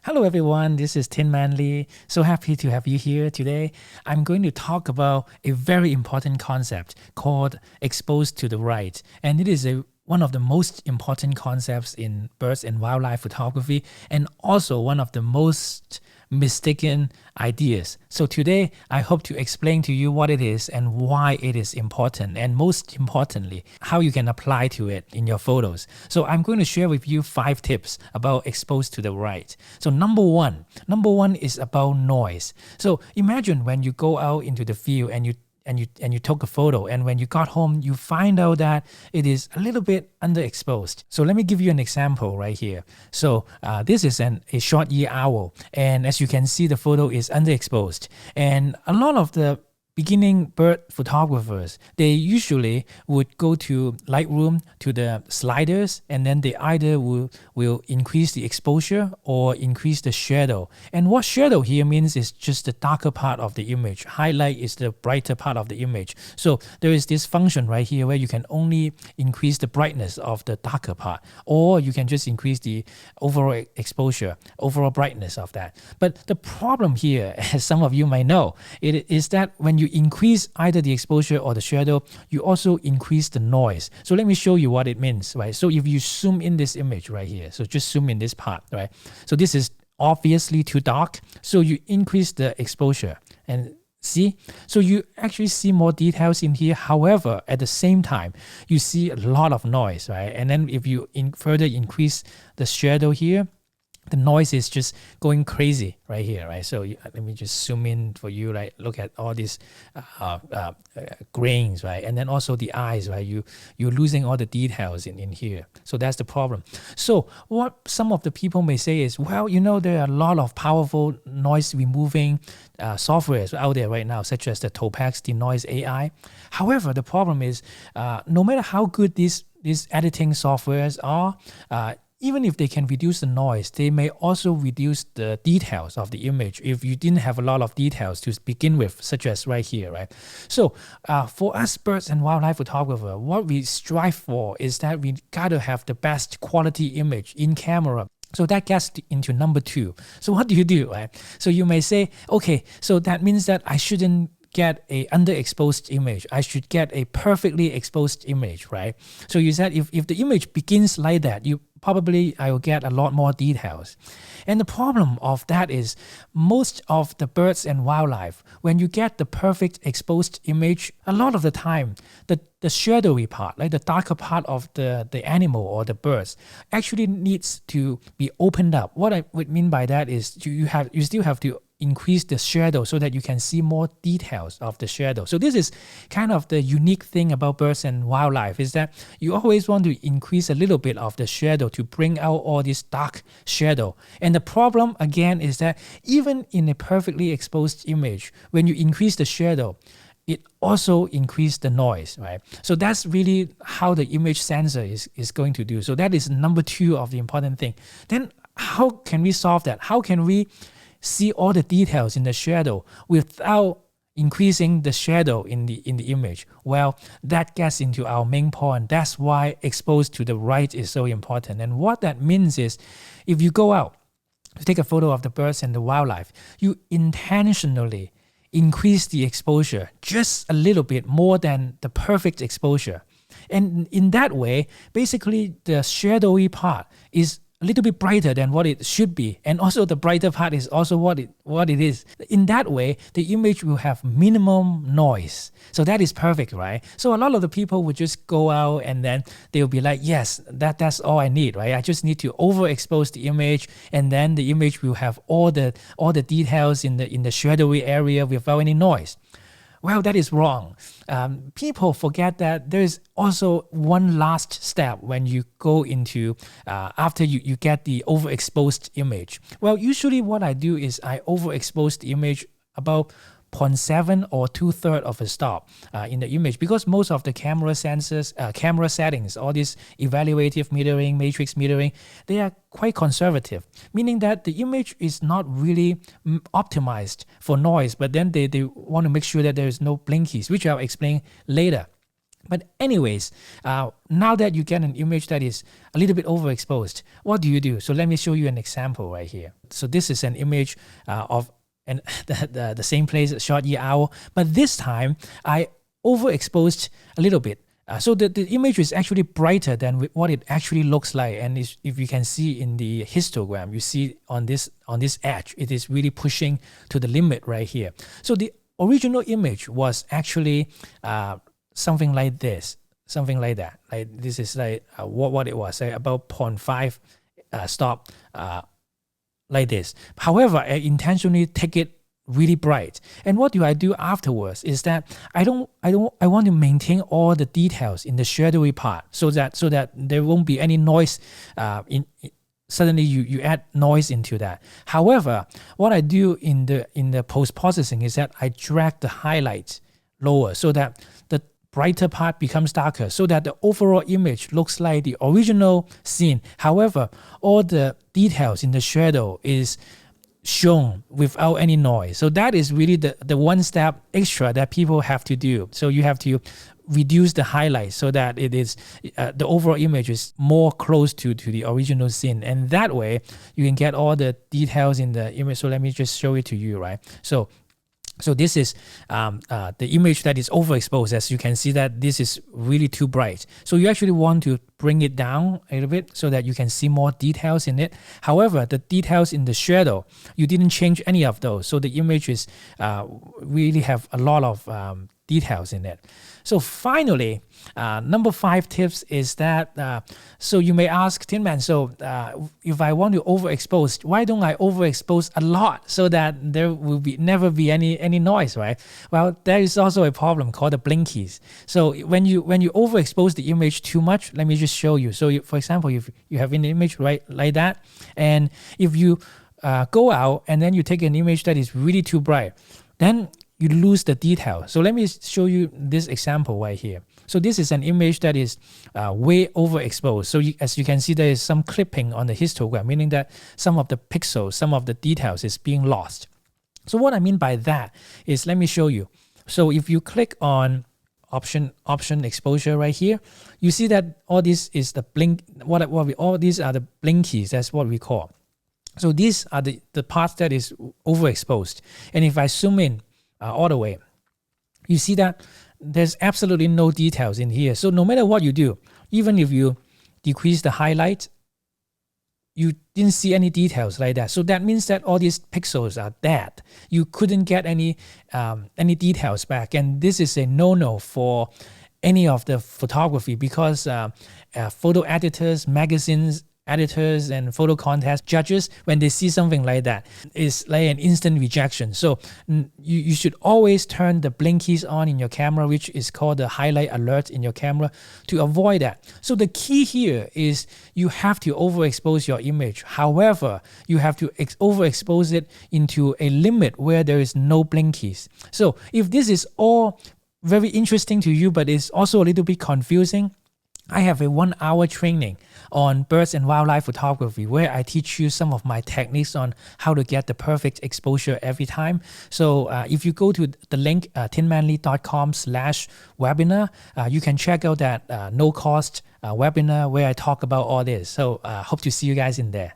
Hello everyone, this is Tin Manly. So happy to have you here today. I'm going to talk about a very important concept called exposed to the right. And it is one of the most important concepts in birds and wildlife photography and also one of the most mistaken ideas. So today I hope to explain to you what it is and why it is important, and most importantly how you can apply to it in your photos. So I'm going to share with you 5 tips about exposed to the right. So number one is about noise. So imagine when you go out into the field and you took a photo, and when you got home you find out that it is a little bit underexposed. So let me give you an example right here. So this is a short-eared owl, and as you can see the photo is underexposed, and a lot of the beginning bird photographers, they usually would go to Lightroom, to the sliders, and then they either will increase the exposure or increase the shadow. And what shadow here means is just the darker part of the image. Highlight is the brighter part of the image. So there is this function right here where you can only increase the brightness of the darker part, or you can just increase the overall exposure, overall brightness of that. But the problem here, as some of you might know, it is that when you increase either the exposure or the shadow, you also increase the noise. So let me show you what it means, right? So if you zoom in this image right here, so just zoom in this part, right? So this is obviously too dark, so you increase the exposure and see, so you actually see more details in here. However, at the same time, you see a lot of noise, right? And then if you further increase the shadow here, the noise is just going crazy right here, right? So let me just zoom in for you, right? Look at all these grains, right? And then also the eyes, right? You're losing all the details in here. So that's the problem. So what some of the people may say is, well, there are a lot of powerful noise removing softwares out there right now, such as the Topax Denoise AI. However, the problem is, no matter how good these editing softwares are, even if they can reduce the noise, they may also reduce the details of the image if you didn't have a lot of details to begin with, such as right here, right? So for us birds and wildlife photographer, what we strive for is that we gotta have the best quality image in camera. So that gets into number 2. So what do you do, right? So you may say, okay, so that means that I shouldn't get a underexposed image. I should get a perfectly exposed image, right? So you said if the image begins like that, I will get a lot more details. And the problem of that is most of the birds and wildlife, when you get the perfect exposed image, a lot of the time, the shadowy part, like the darker part of the animal or the birds, actually needs to be opened up. What I would mean by that is you still have to increase the shadow so that you can see more details of the shadow. So this is kind of the unique thing about birds and wildlife, is that you always want to increase a little bit of the shadow to bring out all this dark shadow. And the problem again is that even in a perfectly exposed image, when you increase the shadow, it also increases the noise, right? So that's really how the image sensor is going to do. So that is number 2 of the important thing. Then how can we solve that? How can we see all the details in the shadow without increasing the shadow in the image? Well, that gets into our main point. That's why exposed to the right is so important. And what that means is, if you go out to take a photo of the birds and the wildlife, you intentionally increase the exposure just a little bit more than the perfect exposure. And in that way, basically the shadowy part is a little bit brighter than what it should be, and also the brighter part is also what it is. In that way, the image will have minimum noise. So that is perfect, right? So a lot of the people would just go out and then they'll be like, yes, that's all I need, right? I just need to overexpose the image, and then the image will have all the details in the shadowy area without any noise. Well, that is wrong. People forget that there is also one last step when you go into, after you get the overexposed image. Well, usually what I do is I overexpose the image about 0.7 or 2/3 of a stop in the image, because most of the camera sensors, camera settings, all this evaluative metering, matrix metering, they are quite conservative, meaning that the image is not really optimized for noise, but then they want to make sure that there is no blinkies, which I'll explain later. But anyways, now that you get an image that is a little bit overexposed, what do you do? So let me show you an example right here. So this is an image of the same place, short-eared owl, but this time I overexposed a little bit. So the image is actually brighter than what it actually looks like. And if you can see in the histogram, you see on this edge, it is really pushing to the limit right here. So the original image was actually something like this, something like that. Like this is like what it was, about 0.5 stop, like this. However, I intentionally take it really bright. And what do I do afterwards is that I want to maintain all the details in the shadowy part so that there won't be any noise suddenly you add noise into that. However, what I do in the post-processing is that I drag the highlights lower so that the brighter part becomes darker so that the overall image looks like the original scene. However, all the details in the shadow is shown without any noise. So that is really the one step extra that people have to do. So you have to reduce the highlights so that it is the overall image is more close to the original scene, and that way you can get all the details in the image. So let me just show it to you, right? So this is the image that is overexposed. As you can see that this is really too bright. So you actually want to bring it down a little bit so that you can see more details in it. However, the details in the shadow, you didn't change any of those. So the image is really have a lot of details in it. So finally, number 5 tips is that, so you may ask, Tin Man, so if I want to overexpose, why don't I overexpose a lot so that there will never be any noise, right? Well, there is also a problem called the blinkies. So when you overexpose the image too much, let me just show you. So for example, if you have an image right like that, and if you go out and then you take an image that is really too bright, then you lose the detail. So let me show you this example right here. So this is an image that is way overexposed. So as you can see, there is some clipping on the histogram, meaning that some of the pixels, some of the details is being lost. So what I mean by that is, let me show you. So if you click on option exposure right here, you see that all this is the blink. All these are the blinkies. That's what we call. So these are the parts that is overexposed. And if I zoom in all the way, you see that there's absolutely no details in here. So no matter what you do, even if you decrease the highlight, you didn't see any details like that. So that means that all these pixels are dead. You couldn't get any details back. And this is a no-no for any of the photography, because photo editors, magazines, editors and photo contest judges, when they see something like that, it's like an instant rejection. So you should always turn the blinkies on in your camera, which is called the highlight alert in your camera, to avoid that. So the key here is you have to overexpose your image. However, you have to overexpose it into a limit where there is no blinkies. So if this is all very interesting to you, but it's also a little bit confusing, I have a 1-hour training on birds and wildlife photography where I teach you some of my techniques on how to get the perfect exposure every time. So if you go to the link tinmanly.com/webinar, you can check out that no-cost webinar where I talk about all this. So hope to see you guys in there.